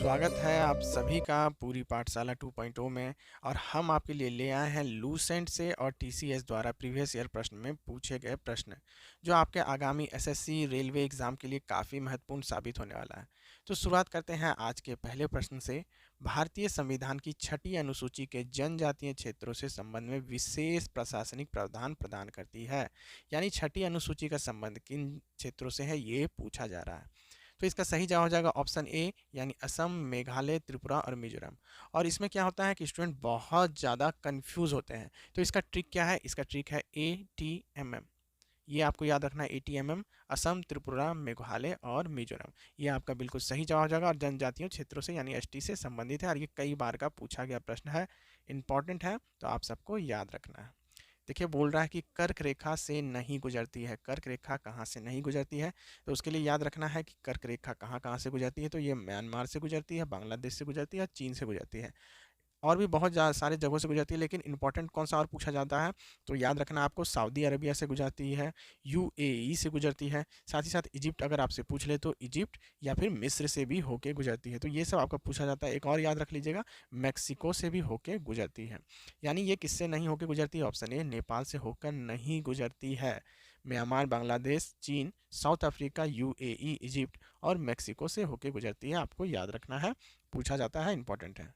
स्वागत है आप सभी का पूरी पाठशाला 2.0 में। और हम आपके लिए ले आए हैं लूसेंट से और टीसीएस द्वारा प्रीवियस ईयर प्रश्न में पूछे गए प्रश्न जो आपके आगामी एसएससी रेलवे एग्जाम के लिए काफ़ी महत्वपूर्ण साबित होने वाला है। तो शुरुआत करते हैं आज के पहले प्रश्न से। भारतीय संविधान की छठी अनुसूची के जनजातीय क्षेत्रों से संबंध में विशेष प्रशासनिक प्रावधान प्रदान करती है। यानी छठी अनुसूची का संबंध किन क्षेत्रों से है ये पूछा जा रहा है। तो इसका सही जवाब हो जाएगा ऑप्शन ए यानी असम, मेघालय, त्रिपुरा और मिजोरम। और इसमें क्या होता है कि स्टूडेंट बहुत ज़्यादा कंफ्यूज होते हैं। तो इसका ट्रिक क्या है? इसका ट्रिक है ATMM। ये आपको याद रखना है, ATMM। असम, त्रिपुरा, मेघालय और मिजोरम। ये आपका बिल्कुल सही जवाब हो जाएगा और जनजातीय क्षेत्रों से यानी एसटी से संबंधित है और ये कई बार का पूछा गया प्रश्न है, इंपॉर्टेंट है, तो आप सबको याद रखना है। देखिए बोल रहा है कि कर्क रेखा से नहीं गुजरती है। कर्क रेखा कहाँ से नहीं गुजरती है? तो उसके लिए याद रखना है कि कर्क रेखा कहाँ कहाँ से गुजरती है। तो ये म्यांमार से गुजरती है, बांग्लादेश से गुजरती है, चीन से गुजरती है और भी बहुत ज़्यादा सारे जगहों से गुजरती है। लेकिन इंपॉर्टेंट कौन सा और पूछा जाता है? तो याद रखना आपको, सऊदी अरबिया से गुजरती है, UAE से गुजरती है, साथ ही साथ इजिप्ट अगर आपसे पूछ ले तो इजिप्ट या फिर मिस्र से भी होके गुजरती है। तो ये सब आपका पूछा जाता है। एक और याद रख लीजिएगा, मैक्सिको से भी होके गुजरती है। यानी ये किससे नहीं होके गुजरती है? ऑप्शन ए नेपाल से होकर नहीं गुजरती है। म्यांमार, बांग्लादेश, चीन, साउथ अफ्रीका, UAE, इजिप्ट और मैक्सिको से होके गुजरती है। आपको याद रखना है, पूछा जाता है, इंपॉर्टेंट है।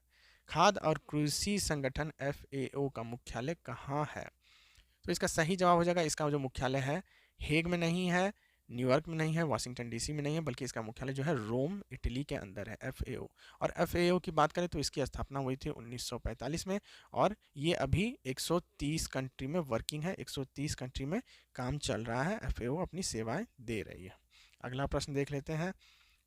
खाद्य और कृषि संगठन FAO का मुख्यालय कहाँ है? तो इसका सही जवाब हो जाएगा, इसका जो मुख्यालय है हेग में नहीं है, न्यूयॉर्क में नहीं है, वाशिंगटन DC में नहीं है, बल्कि इसका मुख्यालय जो है रोम, इटली के अंदर है, FAO। और FAO की बात करें तो इसकी स्थापना हुई थी 1945 में और ये अभी 130 कंट्री में वर्किंग है। 130 कंट्री में काम चल रहा है। FAO अपनी सेवाएं दे रही है। अगला प्रश्न देख लेते हैं।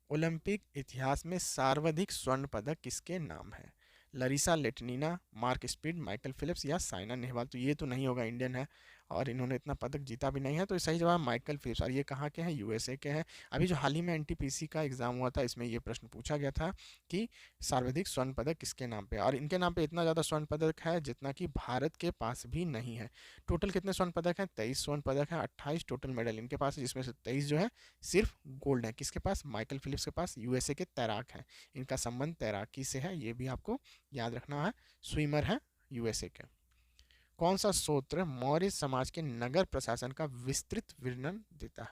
ओलंपिक इतिहास में सर्वाधिक स्वर्ण पदक किसके नाम है? Larisa Latynina, Mark Spitz, Michael Phelps या साइना नेहवाल। तो ये तो नहीं होगा, इंडियन है और इन्होंने इतना पदक जीता भी नहीं है। तो सही जवाब माइकल फिलिप्स। और ये कहाँ के हैं? USA के हैं। अभी जो हाल ही में NTPC का एग्जाम हुआ था इसमें ये प्रश्न पूछा गया था कि सर्वाधिक स्वर्ण पदक किसके नाम पे। और इनके नाम पे इतना ज़्यादा स्वर्ण पदक है जितना कि भारत के पास भी नहीं है। टोटल कितने स्वर्ण पदक हैं? 23 स्वर्ण पदक हैं, 28 टोटल मेडल इनके पास है, जिसमें से 23 जो है सिर्फ गोल्ड है। किसके पास? माइकल फिलिप्स के पास। USA के तैराक हैं, इनका संबंध तैराकी से है, ये भी आपको याद रखना है। स्विमर है USA के। कौन सा सूत्र मौर्य समाज के नगर प्रशासन का विस्तृत वर्णन देता है?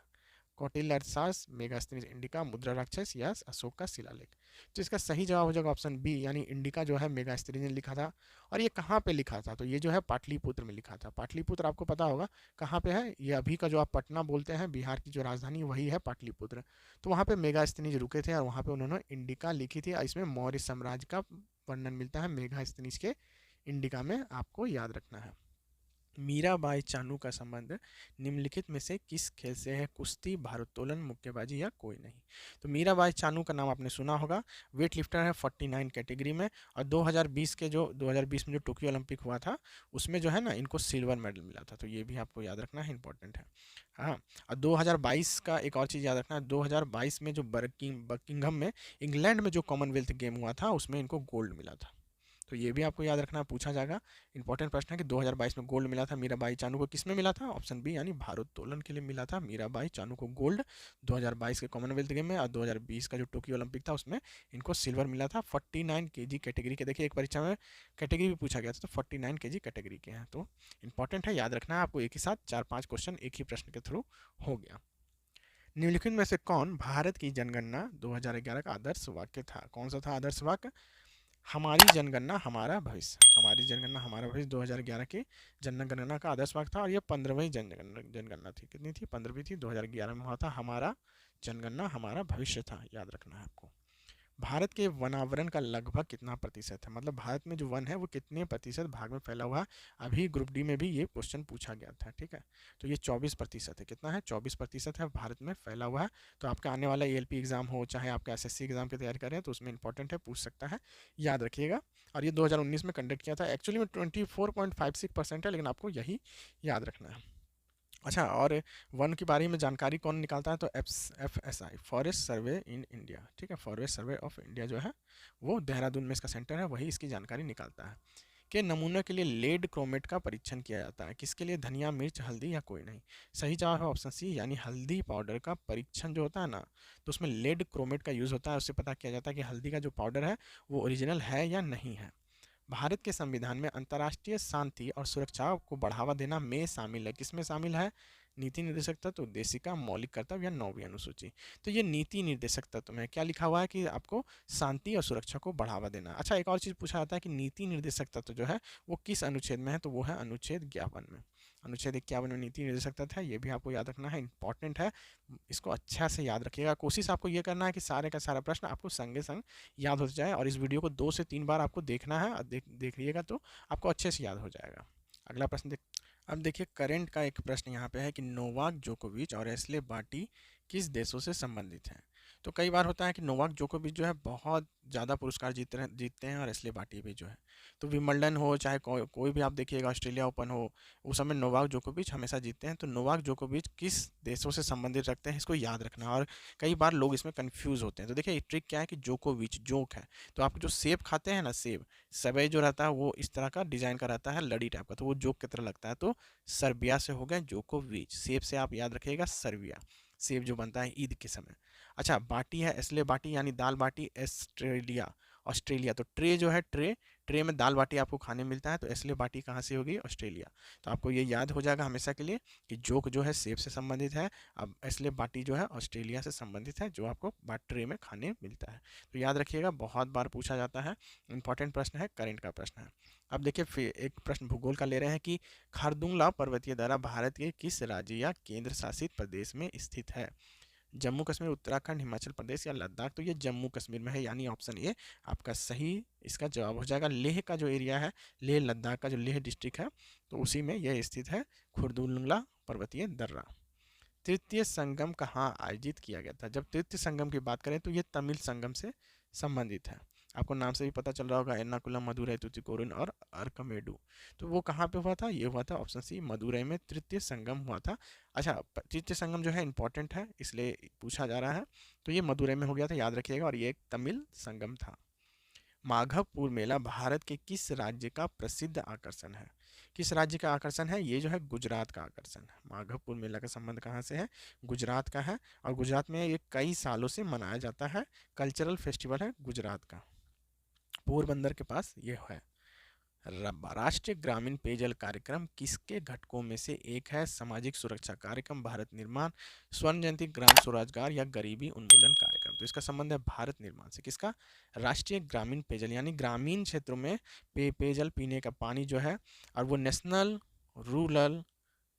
कौटिल्य अर्थशास्त्र, मेगास्थनीज इंडिका, मुद्रा राक्षस या अशोक का शिलालेख। तो इसका सही जवाब हो जाएगा ऑप्शन बी यानी इंडिका जो है मेगास्थनीज ने लिखा था। और ये कहाँ पे लिखा था? तो ये जो है पाटलिपुत्र में लिखा था। पाटलिपुत्र आपको पता होगा कहाँ पे है? ये अभी का जो आप पटना बोलते हैं, बिहार की जो राजधानी वही है पाटलिपुत्र। तो वहाँ पे मेगास्थनीज रुके थे और वहाँ पे उन्होंने इंडिका लिखी थी। इसमें मौर्य साम्राज्य का वर्णन मिलता है मेगास्थनीज के इंडिका में, आपको याद रखना है। मीराबाई चानू का संबंध निम्नलिखित में से किस खेल से है? कुश्ती, भारोत्तोलन, मुक्केबाजी या कोई नहीं। तो मीराबाई चानू का नाम आपने सुना होगा, वेट लिफ्टर है 49 कैटेगरी में। और 2020 में जो टोक्यो ओलंपिक हुआ था उसमें जो है ना इनको सिल्वर मेडल मिला था। तो ये भी आपको याद रखना है, इंपॉर्टेंट है। हाँ, और 2022 का एक और चीज़ याद रखना है, 2022 में जो बर्किंघम में इंग्लैंड में जो कॉमनवेल्थ गेम हुआ था उसमें इनको गोल्ड मिला था। तो ये भी आपको याद रखना, पूछा जाएगा, इंपॉर्टेंट प्रश्न है कि 2022 में गोल्ड मिला था मीराबाई चानू को। किस में मिला था? ऑप्शन बी यानी भारोत्तोलन के लिए मिला था मीराबाई चानू को गोल्ड 2022 के कॉमनवेल्थ गेम में। और 2020 का जो टोक्यो ओलंपिक था उसमें इनको सिल्वर मिला था 49 केजी कैटेगरी के। देखिए एक परीक्षा में कैटेगरी भी पूछा गया था, तो 49 केजी कैटेगरी के हैं। तो इंपॉर्टेंट है, याद रखना है आपको। एक ही साथ 4-5 क्वेश्चन एक ही प्रश्न के थ्रू हो गया। निम्नलिखित में से कौन भारत की जनगणना 2011 का आदर्श वाक्य था? कौन सा था आदर्श वाक्य? हमारी जनगणना हमारा भविष्य। हमारी जनगणना हमारा भविष्य 2011 की जनगणना का आदर्श वाक्य था। और ये 15वीं जनगणना थी। कितनी थी? 15वीं थी, 2011 में हुआ था। हमारा जनगणना हमारा भविष्य था, याद रखना है आपको। भारत के वनावरण का लगभग कितना प्रतिशत है? मतलब भारत में जो वन है वो कितने प्रतिशत भाग में फैला हुआ है? अभी ग्रुप डी में भी ये क्वेश्चन पूछा गया था, ठीक है। तो ये 24% है। कितना है? 24% है भारत में फैला हुआ है। तो आपका आने वाला ALP एग्जाम हो, चाहे आपका SSC एग्जाम की तैयारी करें, तो उसमें इंपॉर्टेंट है, पूछ सकता है, याद रखिएगा। और ये 2019 में कंडक्ट किया था। एक्चुअली में 24.56% है, लेकिन आपको यही याद रखना है। अच्छा, और वन के बारे में जानकारी कौन निकालता है? तो FSI, forest survey in India, ठीक है। फॉरेस्ट सर्वे ऑफ इंडिया जो है वो देहरादून में इसका सेंटर है, वही इसकी जानकारी निकालता है। के नमूने के लिए लेड क्रोमेट का परीक्षण किया जाता है? किसके लिए? धनिया, मिर्च, हल्दी या कोई नहीं? सही जवाब है ऑप्शन सी, यानी हल्दी पाउडर का परीक्षण जो होता है ना, तो उसमें लेड क्रोमेट का यूज़ होता है। उससे पता किया जाता है कि हल्दी का जो पाउडर है वो ओरिजिनल है या नहीं है। भारत के संविधान में अंतर्राष्ट्रीय शांति और सुरक्षा को बढ़ावा देना में शामिल है? किसमें शामिल है? नीति निर्देशक तत्व, उद्देशिका, मौलिक कर्तव्य या 9वीं अनुसूची? तो ये नीति निर्देशक तत्व में क्या लिखा हुआ है कि आपको शांति और सुरक्षा को बढ़ावा देना। अच्छा, एक और चीज़ पूछा जाता है कि नीति निर्देशक तत्व जो है वो किस अनुच्छेद में है, तो वो है अनुच्छेद 51 में। अनुच्छेद 51 में नीति निर्देशक तत्व है, ये भी आपको याद रखना है, इंपॉर्टेंट है। इसको अच्छा से याद रखिएगा। कोशिश आपको ये करना है कि सारे का सारा प्रश्न आपको संगे संग याद हो जाए, और इस वीडियो को 2 से 3 बार आपको देखना है, और देखिएगा तो आपको अच्छे से याद हो जाएगा। अगला प्रश्न देख। अब देखिए, करंट का एक प्रश्न यहाँ पे है कि नोवाक जोकोविच और एस्ले बार्टी किस देशों से संबंधित हैं? तो कई बार होता है कि नोवाक जोकोविच जो है बहुत ज़्यादा पुरस्कार जीतते हैं, और एस्ले बार्टी भी जो है, तो विंबलडन हो चाहे कोई भी आप देखिएगा, ऑस्ट्रेलिया ओपन हो, उस समय नोवाक जोकोविच हमेशा जीतते हैं। तो नोवाक जोकोविच किस देशों से संबंधित रखते हैं, इसको याद रखना। और कई बार लोग इसमें कंफ्यूज होते हैं। तो देखिए, ट्रिक क्या है कि जोकोविच जोक है, तो आप जो सेब खाते हैं ना, सेब सेवई जो रहता है वो इस तरह का डिजाइन का रहता है, लड़ी टाइप का, तो वो जोक की तरह लगता है। तो सर्बिया से हो गया जोकोविच। सेब से आप याद रखिएगा सर्बिया, सेब जो बनता है ईद के समय। अच्छा, बाटी है एस्ले बाटी, यानी दाल बाटी, ऑस्ट्रेलिया। ऑस्ट्रेलिया तो ट्रे जो है, ट्रे ट्रे में दाल बाटी आपको खाने मिलता है, तो एस्ले बाटी कहाँ से होगी? ऑस्ट्रेलिया। तो आपको ये याद हो जाएगा हमेशा के लिए कि जोक जो है सेब से संबंधित है, अब एस्ले बाटी जो है ऑस्ट्रेलिया से संबंधित है, जो आपको ट्रे में खाने मिलता है। तो याद रखिएगा, बहुत बार पूछा जाता है, इंपॉर्टेंट प्रश्न है, करेंट का प्रश्न है। अब देखिए, फिर एक प्रश्न भूगोल का ले रहे हैं कि खारदुंगला पर्वतीय दर्रा भारत के किस राज्य या केंद्र शासित प्रदेश में स्थित है? जम्मू कश्मीर, उत्तराखंड, हिमाचल प्रदेश या लद्दाख? तो ये जम्मू कश्मीर में है, यानी ऑप्शन ए आपका सही इसका जवाब हो जाएगा। लेह का जो एरिया है, लेह लद्दाख का जो लेह डिस्ट्रिक्ट है, तो उसी में यह स्थित है खुरदुंगला पर्वतीय दर्रा। तृतीय संगम कहाँ आयोजित किया गया था? जब तृतीय संगम की बात करें तो ये तमिल संगम से संबंधित है। आपको नाम से भी पता चल रहा होगा, एर्नाकुलम, मदुरै, तुतिकोरिन और अरकमेडू। तो वो कहाँ पे हुआ था? ये हुआ था ऑप्शन सी, मदुरै में तृतीय संगम हुआ था। अच्छा, तृतीय संगम जो है इंपॉर्टेंट है, इसलिए पूछा जा रहा है। तो ये मदुरै में हो गया था, याद रखिएगा, और ये एक तमिल संगम था। माघपुर मेला भारत के किस राज्य का प्रसिद्ध आकर्षण है? किस राज्य का आकर्षण है? ये जो है गुजरात का आकर्षण है। माघपुर मेला का संबंध कहाँ से है? गुजरात का है, और गुजरात में ये कई सालों से मनाया जाता है, कल्चरल फेस्टिवल है गुजरात का। पोरबंदर के पास ये है। राष्ट्रीय ग्रामीण पेयजल कार्यक्रम किसके घटकों में से एक है? सामाजिक सुरक्षा कार्यक्रम, भारत निर्माण, स्वर्ण जयंती, ग्राम स्वरोजगार या गरीबी उन्मूलन कार्यक्रम? तो इसका संबंध है भारत निर्माण से। किसका? राष्ट्रीय ग्रामीण पेयजल, यानी ग्रामीण क्षेत्रों में पेयजल, पीने का पानी जो है, और वो national rural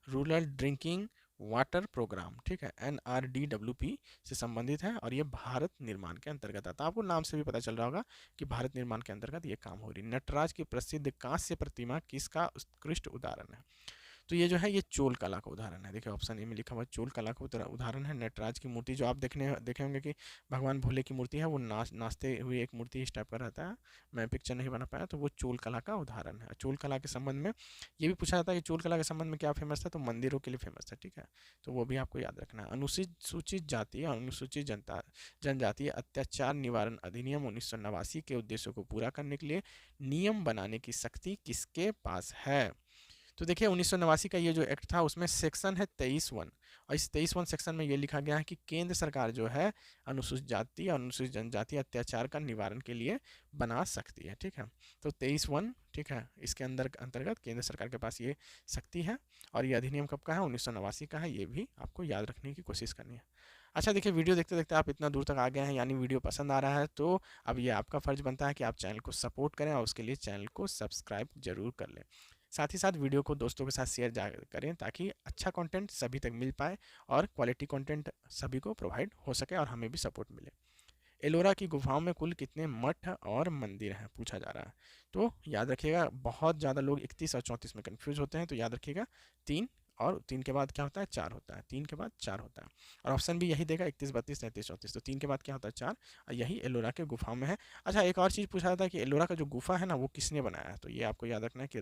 rural drinking water programme, ठीक है, NRDWP से संबंधित है, और ये भारत निर्माण के अंतर्गत आता है। आपको नाम से भी पता चल रहा होगा कि भारत निर्माण के अंतर्गत ये काम हो रही है। नटराज की प्रसिद्ध कांस्य प्रतिमा किसका उत्कृष्ट उदाहरण है? तो ये जो है, ये चोल कला का उदाहरण है। देखिए, ऑप्शन ए में लिखा हुआ चोल कला का उदाहरण है। नटराज की मूर्ति जो आप देखे होंगे कि भगवान भोले की मूर्ति है, वो नाचते हुए एक मूर्ति इस टाइप का रहता है। मैं पिक्चर नहीं बना पाया, तो वो चोल कला का उदाहरण है। चोल कला के संबंध में ये भी पूछा जाता है कि चोल कला के संबंध में क्या फेमस था? तो मंदिरों के लिए फेमस है, ठीक है, तो वो भी आपको याद रखना है। अनुसूचित जाति और अनुसूचित जनजातीय अत्याचार निवारण अधिनियम 1989 के उद्देश्यों को पूरा करने के लिए नियम बनाने की शक्ति किसके पास है? तो देखिए, 1989 का ये जो एक्ट था, उसमें सेक्शन है 23(1), और इस 23(1) सेक्शन में ये लिखा गया है कि केंद्र सरकार जो है अनुसूचित जाति और अनुसूचित जनजाति अत्याचार का निवारण के लिए बना सकती है, ठीक है। तो 23(1), ठीक है, इसके अंतर्गत केंद्र सरकार के पास ये शक्ति है, और ये अधिनियम कब का है? 1989 का है। ये भी आपको याद रखने की कोशिश करनी है। अच्छा, देखिए, वीडियो देखते देखते आप इतना दूर तक आ गए हैं, यानी वीडियो पसंद आ रहा है, तो अब ये आपका फर्ज बनता है कि आप चैनल को सपोर्ट करें, और उसके लिए चैनल को सब्सक्राइब जरूर कर लें। साथ ही साथ वीडियो को दोस्तों के साथ शेयर करें, ताकि अच्छा कंटेंट सभी तक मिल पाए, और क्वालिटी कंटेंट सभी को प्रोवाइड हो सके, और हमें भी सपोर्ट मिले। एलोरा की गुफाओं में कुल कितने मठ और मंदिर हैं, पूछा जा रहा है। तो याद रखिएगा, बहुत ज़्यादा लोग 31 और 34 में कन्फ्यूज होते हैं, तो याद रखिएगा 3, और 3 के बाद क्या होता है? 4 होता है। 3 के बाद 4 होता है, और ऑप्शन भी यही देगा, 31, 32, 33, 34। तो 3 के बाद क्या होता है? 4, और यही एलोरा के गुफाओं में है। अच्छा, एक और चीज़ पूछा था कि एलोरा का जो गुफा है ना, वो किसने बनाया है? तो ये आपको याद रखना है कि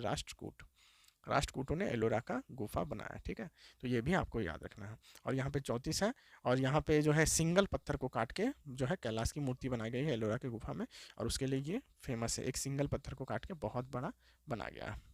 राष्ट्रकूटों ने एलोरा का गुफा बनाया। ठीक है, तो ये भी आपको याद रखना है। और यहाँ पे 34 है, और यहाँ पे जो है सिंगल पत्थर को काट के जो है कैलाश की मूर्ति बनाई गई है एलोरा की गुफा में, और उसके लिए ये फेमस है, एक सिंगल पत्थर को काट के बहुत बड़ा बना गया है।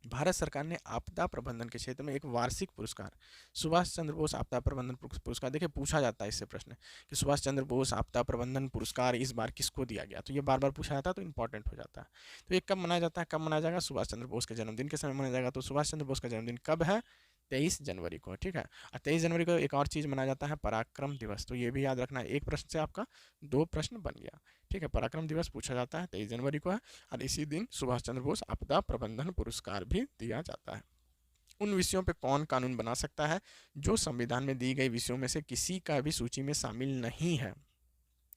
भारत सरकार ने आपदा प्रबंधन के क्षेत्र में एक वार्षिक पुरस्कार, सुभाष चंद्र बोस आपदा प्रबंधन पुरस्कार, देखिए पूछा जाता है इससे प्रश्न कि सुभाष चंद्र बोस आपदा प्रबंधन पुरस्कार इस बार किसको दिया गया, तो ये बार बार पूछा जाता है, तो इंपॉर्टेंट हो जाता है। तो ये कब मनाया जाता है, कब मनाया जाएगा, सुभाष चंद्र बोस के जन्मदिन के समय मनाया जाएगा। तो सुभाष चंद्र बोस का जन्मदिन कब है, 23 जनवरी को। ठीक है, और 23 जनवरी को एक और चीज़ मनाया जाता है, पराक्रम दिवस, तो ये भी याद रखना है। एक प्रश्न से आपका 2 प्रश्न बन गया। ठीक है, पराक्रम दिवस पूछा जाता है, 23 जनवरी को है, और इसी दिन सुभाष चंद्र बोस आपदा प्रबंधन पुरस्कार भी दिया जाता है। उन विषयों पे कौन कानून बना सकता है जो संविधान में दी गई विषयों में से किसी का भी सूची में शामिल नहीं है?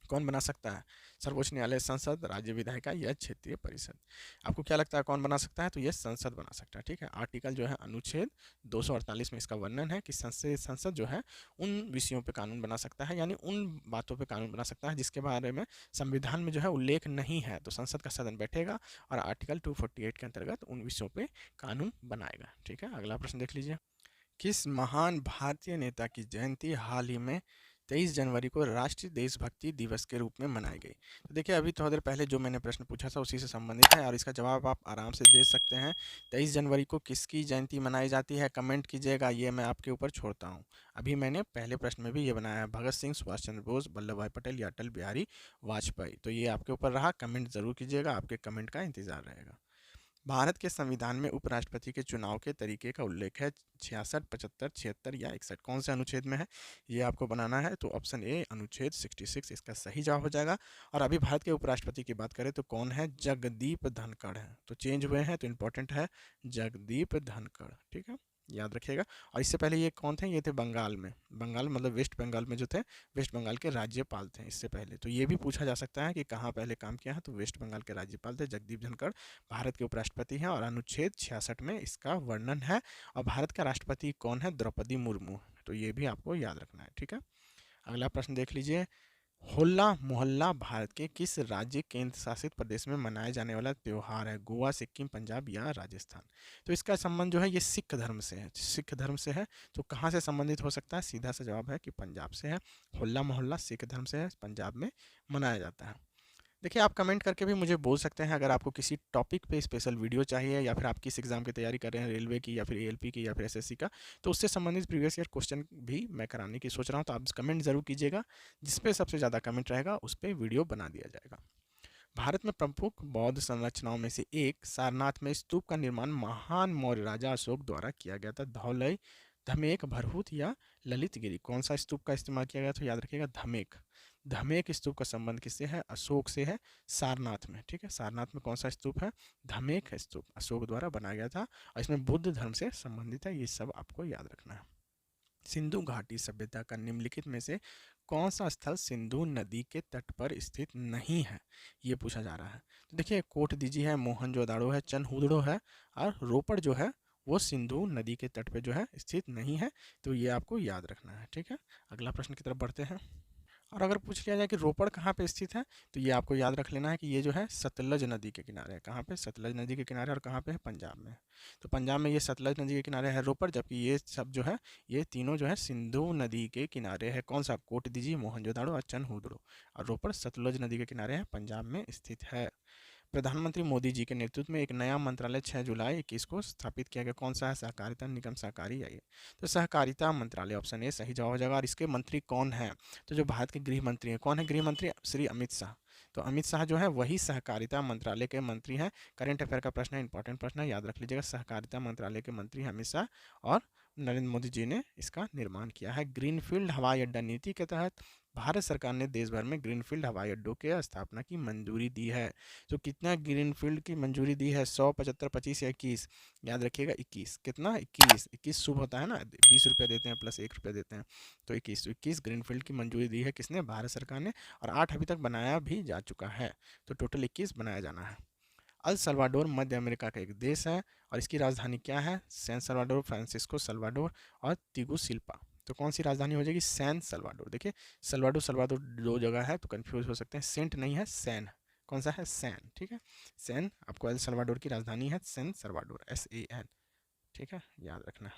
कौन बना सकता है? सर्वोच्च न्यायालय, संसद, राज्य विधायिका या क्षेत्रीय परिषद। आपको क्या लगता है कौन बना सकता है? तो ये संसद बना सकता है। ठीक है, आर्टिकल जो है अनुच्छेद 248 में इसका वर्णन है कि संसद जो है उन विषयों पे कानून बना सकता है, यानी उन बातों पे कानून बना सकता है जिसके बारे में संविधान में जो है उल्लेख नहीं है, तो संसद का सदन बैठेगा और आर्टिकल 248 के अंतर्गत उन विषयों पे कानून बनाएगा। ठीक है, अगला प्रश्न देख लीजिए। किस महान भारतीय नेता की जयंती हाल ही में 23 जनवरी को राष्ट्रीय देशभक्ति दिवस के रूप में मनाई गई? तो देखिए, अभी थोड़ी देर पहले जो मैंने प्रश्न पूछा था उसी से संबंधित है, और इसका जवाब आप आराम से दे सकते हैं। 23 जनवरी को किसकी जयंती मनाई जाती है, कमेंट कीजिएगा, ये मैं आपके ऊपर छोड़ता हूँ। अभी मैंने पहले प्रश्न में भी ये बनाया है, भगत सिंह, सुभाष चंद्र बोस, वल्लभ भाई पटेल या अटल बिहारी वाजपेयी। तो ये आपके ऊपर रहा, कमेंट जरूर कीजिएगा, आपके कमेंट का इंतजार रहेगा। भारत के संविधान में उपराष्ट्रपति के चुनाव के तरीके का उल्लेख है 66, 75, 76 या 61, कौन से अनुच्छेद में है ये आपको बनाना है। तो ऑप्शन ए अनुच्छेद 66 इसका सही जवाब हो जाएगा। और अभी भारत के उपराष्ट्रपति की बात करें तो कौन है, जगदीप धनखड़ है, तो चेंज हुए हैं तो इंपॉर्टेंट है जगदीप धनखड़। ठीक है, याद रखिएगा। और इससे पहले ये कौन थे, ये थे बंगाल में, बंगाल मतलब वेस्ट बंगाल में जो थे, वेस्ट बंगाल के राज्यपाल थे इससे पहले। तो ये भी पूछा जा सकता है कि कहाँ पहले काम किया है, तो वेस्ट बंगाल के राज्यपाल थे जगदीप धनखड़, भारत के उपराष्ट्रपति हैं, और अनुच्छेद 66 में इसका वर्णन है। और भारत का राष्ट्रपति कौन है, द्रौपदी मुर्मू, तो ये भी आपको याद रखना है। ठीक है, अगला प्रश्न देख लीजिए। होला मोहल्ला भारत के किस राज्य केंद्र शासित प्रदेश में मनाया जाने वाला त्यौहार है, गोवा, सिक्किम, पंजाब या राजस्थान? तो इसका संबंध जो है ये सिख धर्म से है, सिख धर्म से है। तो कहाँ से संबंधित हो सकता है, सीधा सा जवाब है कि पंजाब से है। होला मोहल्ला सिख धर्म से है, पंजाब में मनाया जाता है। देखिए, आप कमेंट करके भी मुझे बोल सकते हैं अगर आपको किसी टॉपिक पे स्पेशल वीडियो चाहिए, या फिर आप किस एग्जाम की तैयारी कर रहे हैं, रेलवे की या फिर एएलपी की या फिर एसएससी का, तो उससे संबंधित प्रीवियस ईयर क्वेश्चन भी मैं कराने की सोच रहा हूँ। तो आप कमेंट जरूर कीजिएगा, जिस पे सबसे ज़्यादा कमेंट रहेगा उस पर वीडियो बना दिया जाएगा। भारत में प्रमुख बौद्ध संरचनाओं में से एक सारनाथ में स्तूप का निर्माण महान मौर्य राजा अशोक द्वारा किया गया था। धौलय, धमेक, भरहुत या ललितगिरी, कौन सा स्तूप का इस्तेमाल किया गया? तो याद रखिएगा धमेक। धमेक स्तूप का संबंध किससे है, अशोक से है, सारनाथ में। ठीक है, सारनाथ में कौन सा स्तूप है, धमेक स्तूप, अशोक द्वारा बनाया गया था, और इसमें बुद्ध धर्म से संबंधित है। ये सब आपको याद रखना है। सिंधु घाटी सभ्यता का निम्नलिखित में से कौन सा स्थल सिंधु नदी के तट पर स्थित नहीं है, ये पूछा जा रहा है। तो देखिए, कोटदीजी है, मोहनजोदाड़ो है, चनहुदड़ो है, और रोपड़ जो है वो सिंधु नदी के तट पर जो है स्थित नहीं है। तो ये आपको याद रखना है। ठीक है, अगला प्रश्न की तरफ बढ़ते हैं। और अगर पूछ लिया जाए कि रोपड़ कहाँ पे स्थित है, तो ये आपको याद रख लेना है कि ये जो है सतलज नदी के किनारे है। कहाँ पे, सतलज नदी के किनारे, और कहाँ पे है, पंजाब में। तो पंजाब में ये सतलज नदी के किनारे है रोपड़, जबकि ये सब जो है ये तीनों जो है सिंधु नदी के किनारे है। कौन सा, कोटदीजी, मोहनजोदाड़ो और चनहुदड़ो, और रोपड़ सतलज नदी के किनारे है, पंजाब में स्थित है। प्रधानमंत्री मोदी जी के नेतृत्व में एक नया मंत्रालय 6 जुलाई 21 को स्थापित किया गया, कौन सा है, सहकारिता निगम सहकारी है ये। तो सहकारिता मंत्रालय ऑप्शन ए सही जवाब हो जाएगा। और इसके मंत्री कौन है, तो जो भारत के गृह मंत्री हैं, कौन है गृह मंत्री, श्री अमित शाह। तो अमित शाह जो है वही सहकारिता मंत्रालय के मंत्री हैं। करेंट अफेयर का प्रश्न है, इंपॉर्टेंट प्रश्न है, याद रख लीजिएगा। सहकारिता मंत्रालय के मंत्री हैं अमित शाह, और नरेंद्र मोदी जी ने इसका निर्माण किया है। ग्रीनफील्ड हवाई अड्डा नीति के तहत भारत सरकार ने देश भर में ग्रीनफील्ड हवाई अड्डों के स्थापना की मंजूरी दी है। तो कितना ग्रीनफील्ड की मंजूरी दी है, 100, 75, 25 या 21? याद रखिएगा 21। कितना, 21। 21 शुभ होता है ना, 20 रुपये देते हैं प्लस 1 रुपये देते हैं, तो 21। तो 21 ग्रीनफील्ड की मंजूरी दी है किसने, भारत सरकार ने, और 8 अभी तक बनाया भी जा चुका है। तो टोटल 21 बनाया जाना है। अल सल्वाडोर मध्य अमेरिका का एक देश है, और इसकी राजधानी क्या है, सैन सल्वाडोर, फ्रांसिस्को सल्वाडोर और तिगुसिल्पा। तो कौन सी राजधानी हो जाएगी, सैन सल्वाडोर। देखिए, सल्वाडोर सल्वाडोर दो जगह है, तो कंफ्यूज हो सकते हैं, सेंट नहीं है, सैन। कौन सा है, सैन। ठीक है, सैन आपको एल सल्वाडोर की राजधानी है, सैन सल्वाडोर, SAN। ठीक है, याद रखना।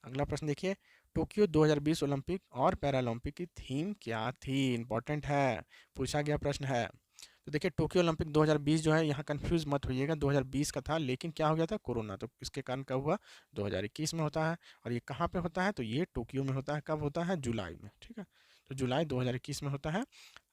अगला प्रश्न देखिए, टोक्यो 2020 ओलंपिक और पैरालंपिक की थीम क्या थी? इंपॉर्टेंट है, पूछा गया प्रश्न है। तो देखिए, टोक्यो ओलंपिक 2020 जो है, यहाँ कंफ्यूज मत होइएगा, 2020 का था, लेकिन क्या हो गया था, कोरोना, तो इसके कारण कब हुआ, 2021 में होता है। और ये कहाँ पे होता है, तो ये टोक्यो में होता है। कब होता है, जुलाई में, ठीक है, तो जुलाई 2021 में होता है।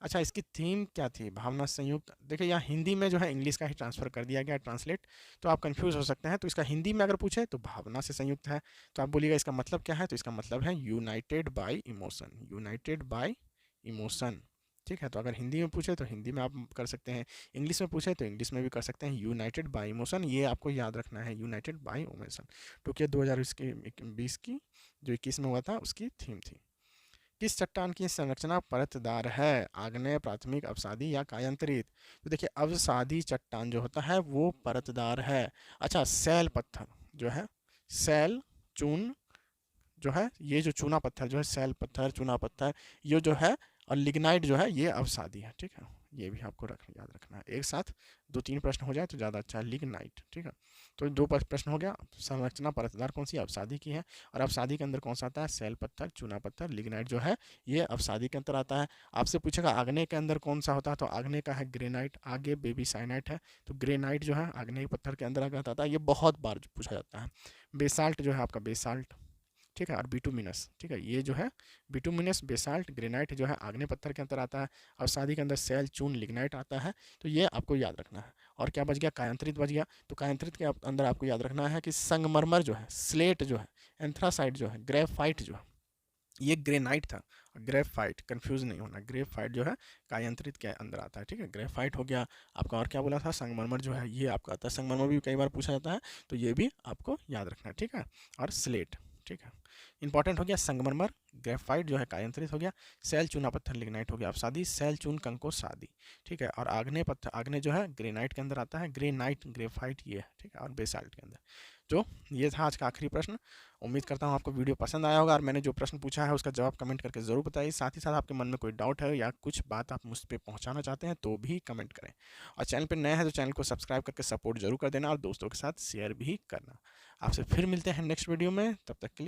अच्छा, इसकी थीम क्या थी, भावना संयुक्त। देखिए, यहाँ हिंदी में जो है इंग्लिश का ही ट्रांसफर कर दिया गया, ट्रांसलेट, तो आप कंफ्यूज हो सकते हैं। तो इसका हिंदी में अगर पूछे तो भावना से संयुक्त है, तो आप बोलिएगा इसका मतलब क्या है, तो इसका मतलब है United bye emotion, United bye emotion, ठीक है। तो अगर हिंदी में पूछे तो हिंदी में आप कर सकते हैं, इंग्लिश में पूछे तो इंग्लिश में भी कर सकते हैं, यूनाइटेड बाय इमोशन, ये आपको याद रखना है, यूनाइटेड बाय इमोशन। टोक्यो 2020 की जो 21 में हुआ था, उसकी थीम थी। किस चट्टान की संरचना परतदार है, आग्नेय, प्राथमिक, अवसादी या कायांतरित? तो देखिए, अवसादी चट्टान जो होता है वो परतदार है। अच्छा, सैल पत्थर जो है, सैल, चून जो है, ये जो चूना पत्थर जो है, सैल पत्थर, चूना पत्थर, ये जो है, और लिग्नाइट जो है, ये अवसादी है, ठीक है। ये भी आपको याद रखना है। एक साथ 2-3 प्रश्न हो जाए तो ज़्यादा अच्छा है, लिग्नाइट, ठीक है। तो 2 प्रश्न हो गया, संरचना परतदार कौन सी, अवसादी की है, और अवसादी के अंदर कौन सा आता है, सैल पत्थर, चूना पत्थर, लिग्नाइट जो है, ये अवसादी के अंदर आता है। आपसे पूछेगा आग्नेय के अंदर कौन सा होता है, तो आग्नेय का है ग्रेनाइट, आगे बेबी साइनाइट है, तो ग्रेनाइट जो है आग्नेय पत्थर के अंदर आता है, ये बहुत बार पूछा जाता है। बेसाल्ट जो है आपका, बेसाल्ट, ठीक है, और बिटुमिनस, ठीक है, ये जो है बिटुमिनस, बेसाल्ट, ग्रेनाइट जो है आग्नेय पत्थर के अंदर आता है, और शादी के अंदर सैल, चून, लिग्नाइट आता है। तो ये आपको याद रखना है। और क्या बच गया, कायांतरित बच गया। तो कायांतरित के अंदर आपको याद रखना है कि संगमरमर जो है, स्लेट जो है, एंथ्रासाइट जो है, ग्रेफाइट जो है, ये ग्रेनाइट था। ग्रेफाइट, कंफ्यूज नहीं होना, ग्रेफाइट जो है कायांतरित के अंदर आता है, ठीक है, ग्रेफाइट हो गया आपका। और क्या बोला था, संगमरमर जो है, ये आपका आता है, संगमरमर भी कई बार पूछा जाता है, तो ये भी आपको याद रखना है, ठीक है। और स्लेट, ठीक है, इंपॉर्टेंट हो गया। संगमरमर, ग्रेफाइट जो है कायांतरित हो गया, सैल, चूना पत्थर, लिग्नाइट हो गया अवसादी, सैल, चून, कंको, सादी, ठीक है। और आग्नेय पत्थर, आग्नेय जो है ग्रेनाइट के अंदर आता है, ग्रेनाइट, ग्रेफाइट ये है, ठीक है, और बेसाल्ट के अंदर। जो ये था आज का आखिरी प्रश्न। उम्मीद करता हूँ आपको वीडियो पसंद आया होगा, और मैंने जो प्रश्न पूछा है उसका जवाब कमेंट करके ज़रूर बताइए। साथ ही साथ आपके मन में कोई डाउट है या कुछ बात आप मुझ पे पहुँचाना चाहते हैं तो भी कमेंट करें। और चैनल पर नए हैं तो चैनल को सब्सक्राइब करके सपोर्ट जरूर कर देना, और दोस्तों के साथ शेयर भी करना। आपसे फिर मिलते हैं नेक्स्ट वीडियो में, तब तक के लिए